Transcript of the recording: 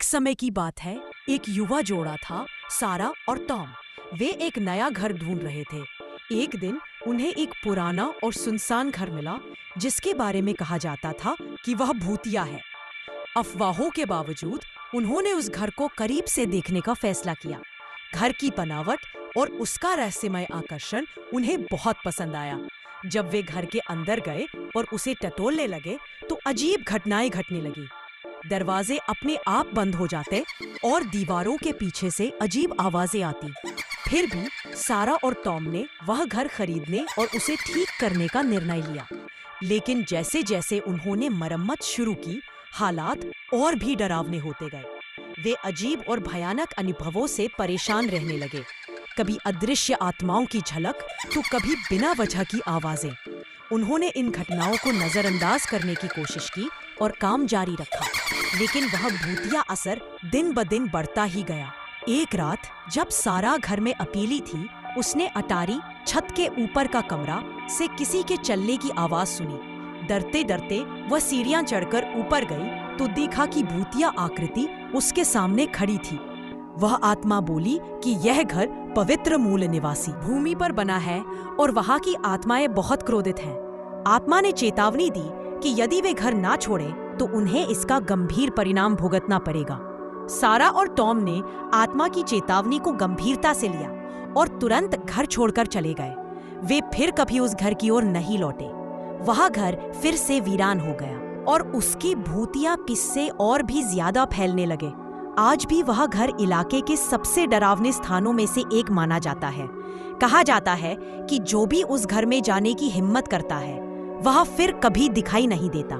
समय की बात है, एक युवा जोड़ा था, सारा और टॉम। वे एक नया घर ढूंढ रहे थे। एक दिन उन्हें एक पुराना और सुनसान घर मिला, जिसके बारे में कहा जाता था कि वह भूतिया है। अफवाहों के बावजूद उन्होंने उस घर को करीब से देखने का फैसला किया। घर की बनावट और उसका रहस्यमय आकर्षण उन्हें बहुत पसंद आया। जब वे घर के अंदर गए और उसे टटोलने लगे, तो अजीब घटनाएं घटने लगी। दरवाजे अपने आप बंद हो जाते और दीवारों के पीछे से अजीब आवाजें आती। फिर भी सारा और टॉम ने वह घर खरीदने और उसे ठीक करने का निर्णय लिया। लेकिन जैसे जैसे उन्होंने मरम्मत शुरू की, हालात और भी डरावने होते गए। वे अजीब और भयानक अनुभवों से परेशान रहने लगे। कभी अदृश्य आत्माओं की झलक, तो कभी बिना वजह की आवाजें। उन्होंने इन घटनाओं को नजरअंदाज करने की कोशिश की और काम जारी रखा, लेकिन वह भूतिया असर दिन ब दिन बढ़ता ही गया। एक रात जब सारा घर में अकेली थी, उसने अटारी छत के ऊपर का कमरा से किसी के चलने की आवाज सुनी। डरते डरते वह सीढ़ियां चढ़कर ऊपर गई तो देखा कि भूतिया आकृति उसके सामने खड़ी थी। वह आत्मा बोली कि यह घर पवित्र मूल निवासी भूमि पर बना है और वहां की आत्माएं बहुत क्रोधित हैं। आत्मा ने चेतावनी दी कि यदि वे घर ना छोड़ें तो उन्हें इसका गंभीर परिणाम भुगतना पड़ेगा। सारा और टॉम ने आत्मा की चेतावनी को गंभीरता से लिया और तुरंत घर छोड़कर चले गए। वे फिर कभी उस घर की ओर नहीं लौटे। वह घर फिर से वीरान हो गया और उसकी भूतिया किस्से और भी ज्यादा फैलने लगे। आज भी वह घर इलाके के सबसे डरावने स्थानों में से एक माना जाता है। कहा जाता है कि जो भी उस घर में जाने की हिम्मत करता है, वह फिर कभी दिखाई नहीं देता।